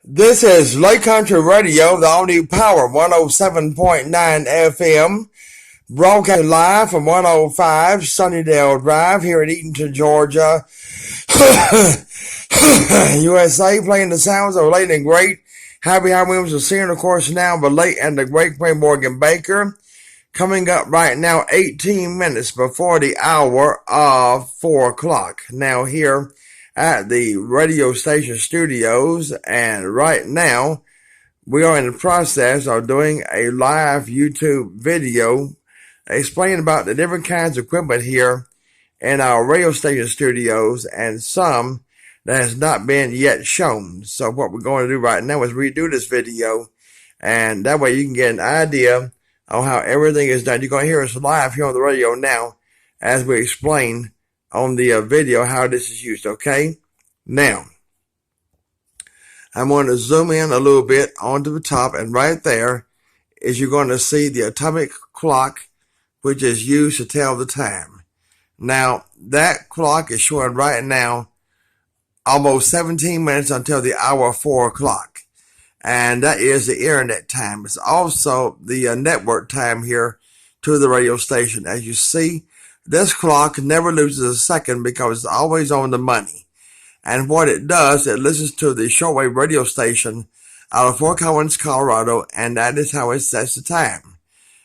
This is Lake Country Radio, the all-new Power 107.9 FM, broadcasting live from 105 Sunnydale Drive here in Eatonton, Georgia, USA, playing the sounds of late and great Happy Williams is here, of course, now, but late and the great Morgan Baker. Coming up right now, 18 minutes before the hour of 4 o'clock. Now here at the radio station studios, and right now we are in the process of doing a live YouTube video explaining about the different kinds of equipment here in our radio station studios and some that has not been yet shown. So what we're going to do right now is redo this video, and that way you can get an idea on how everything is done. You're going to hear us live here on the radio now as we explain on the video how this is used, okay? Now, I'm going to zoom in a little bit onto the top, and right there is you're going to see the atomic clock, which is used to tell the time. Now, that clock is showing right now almost 17 minutes until the hour of 4 o'clock. And that is the internet time. It's also the network time here to the radio station. As you see, this clock never loses a second because it's always on the money. And what it does, it listens to the shortwave radio station out of Fort Collins, Colorado, and that is how it sets the time.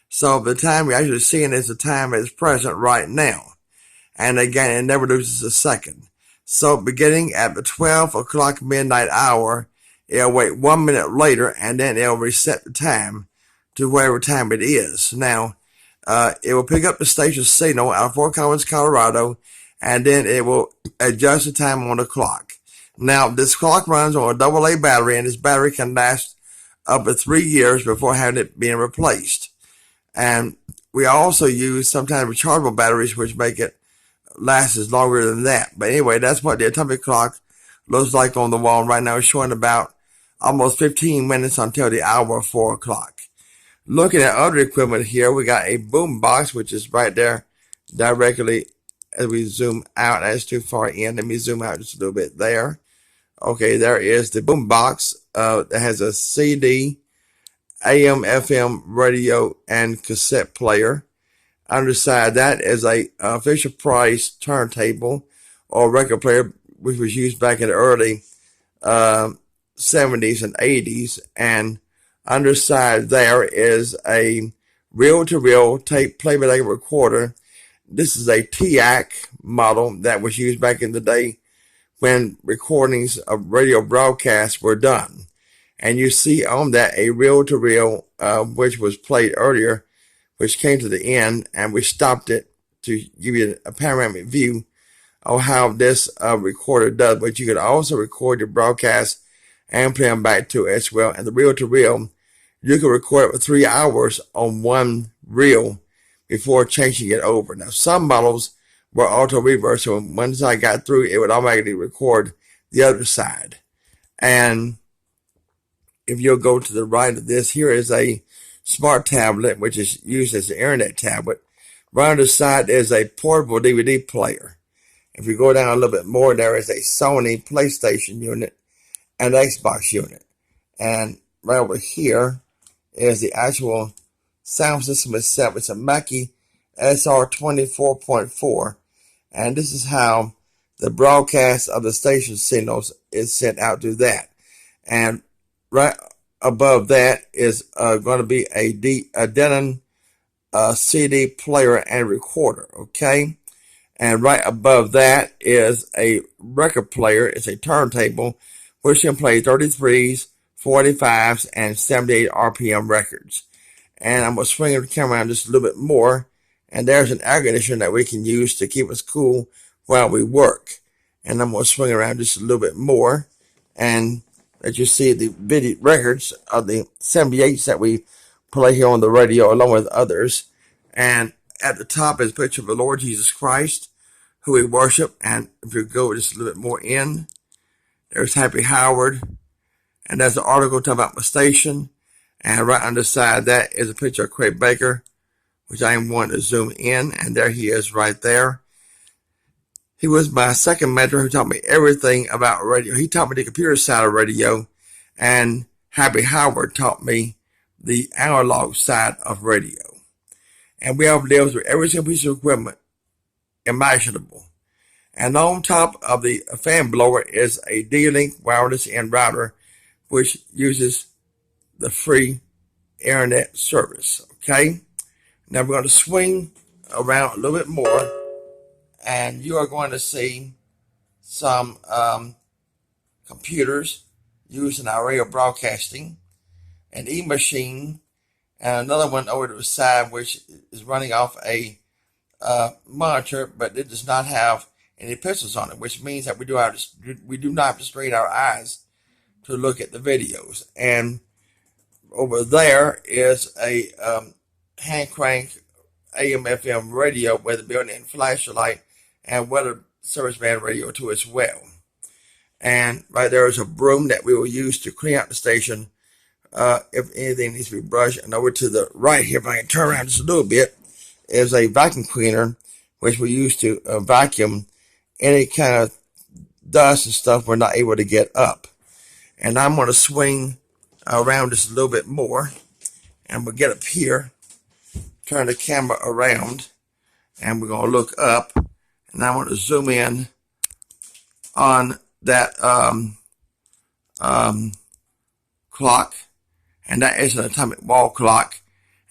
So the time you're actually seeing is the time that's present right now. And again, it never loses a second. So beginning at the 12 o'clock midnight hour, it'll wait 1 minute later, and then it'll reset the time to whatever time it is. Now, it will pick up the station signal out of Fort Collins, Colorado, and then it will adjust the time on the clock. Now, this clock runs on a AA battery, and this battery can last up to 3 years before having it being replaced. And we also use sometimes rechargeable batteries, which make it last as longer than that. But anyway, that's what the atomic clock looks like on the wall right now. It's showing about almost 15 minutes until the hour of 4 o'clock. Looking at other equipment here, we got a boom box, which is right there directly as we zoom out. That's too far in. Let me zoom out just a little bit there. Okay, there is the boom box that has a CD, AM, FM, radio, and cassette player. Underside that is a Fisher Price turntable or record player, which was used back in the early 70s and 80s. And underside there is a reel-to-reel tape playback recorder. This is a TAC model that was used back in the day when recordings of radio broadcasts were done. And you see on that a reel-to-reel, which was played earlier, which came to the end, and we stopped it to give you a panoramic view of how this recorder does. But you could also record your broadcast and play them back to it as well. And the reel-to-reel, you can record it for 3 hours on one reel before changing it over. Now, some models were auto-reverse, so once I got through, it would automatically record the other side. And if you'll go to the right of this, here is a smart tablet, which is used as an internet tablet. Right on the side is a portable DVD player. If you go down a little bit more, there is a Sony PlayStation unit and Xbox unit. And right over here is the actual sound system itself. It's a Mackie SR24.4. And this is how the broadcast of the station signals is sent out to that. And right above that is going to be a Denon CD player and recorder, okay? And right above that is a record player. It's a turntable which can play 33s, 45s, and 78 RPM records. And I'm going to swing the camera around just a little bit more. And there's an air conditioner that we can use to keep us cool while we work. And I'm going to swing around just a little bit more. And that you see the video records of the 78s that we play here on the radio along with others. And at the top is a picture of the Lord Jesus Christ, who we worship. And if you go just a little bit more in, there's Happy Howard. And there's an article talking about my station. And right underside that is a picture of Craig Baker, which I am wanting to zoom in. And there he is right there. He was my second mentor who taught me everything about radio. He taught me the computer side of radio, And Happy Howard taught me the analog side of radio. And we have deals with every single piece of equipment imaginable. And on top of the fan blower is a D-Link wireless in router, which uses the free internet service. Okay. Now we're going to swing around a little bit more, and you are going to see some computers used in our radio broadcasting, an E-machine, and another one over to the side which is running off a monitor, but it does not have any pixels on it, which means that we do not have to strain our eyes to look at the videos. And over there is a hand crank AM/FM radio with a built-in flashlight and weather service band radio too as well. And right there is a broom that we will use to clean out the station if anything needs to be brushed. And over to the right here, if I can turn around just a little bit, is a vacuum cleaner which we use to vacuum any kind of dust and stuff we're not able to get up. And I'm going to swing around just a little bit more, and we'll get up here, turn the camera around, and we're going to look up, and I want to zoom in on that clock, and that is an atomic wall clock,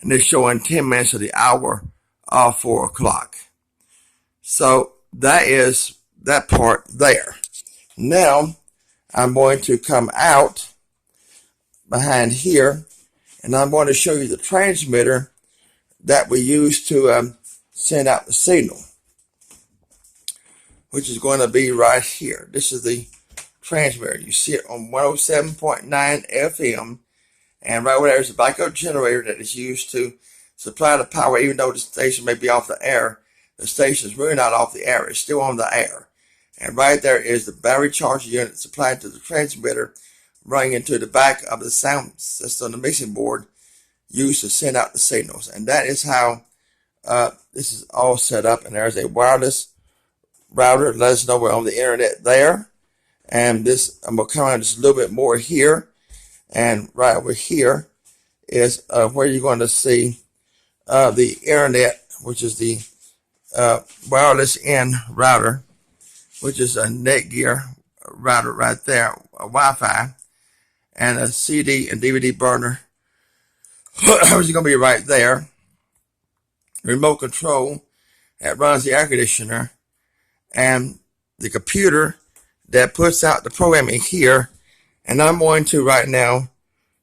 and it's showing 10 minutes of the hour of 4 o'clock. So that is that part there. Now I'm going to come out behind here, and I'm going to show you the transmitter that we use to send out the signal, which is going to be right here. This is the transmitter. You see it on 107.9 FM, and right over there is a backup generator that is used to supply the power. Even though the station may be off the air, the station is really not off the air. It's still on the air. And right there is the battery charger unit supplied to the transmitter, running into the back of the sound system, the mixing board, used to send out the signals. And that is how this is all set up. And there's a wireless router to let us know we're on the internet there. And this, I'm going to come on just a little bit more here. And right over here is where you're going to see the internet, which is the wireless in router, which is a Netgear router right there, a Wi-Fi, and a CD and DVD burner, which is going to be right there. Remote control that runs the air conditioner, and the computer that puts out the programming here. And I'm going to right now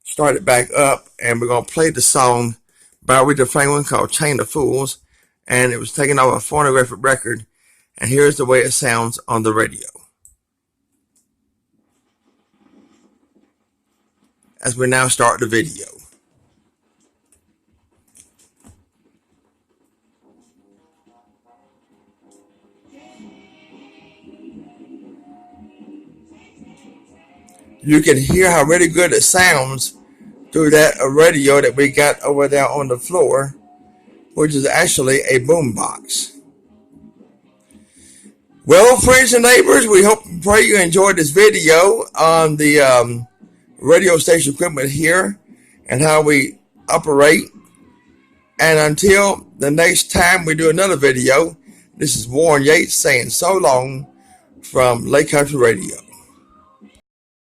start it back up, and we're going to play the song by Aretha Franklin called Chain of Fools, and it was taken off a phonographic record, and here's the way it sounds on the radio. As we now start the video. You can hear how really good it sounds through that radio that we got over there on the floor, which is actually a boombox. Well, friends and neighbors, we hope and pray you enjoyed this video on the radio station equipment here and how we operate. And until the next time we do another video, this is Warren Yates saying so long from Lake Country Radio.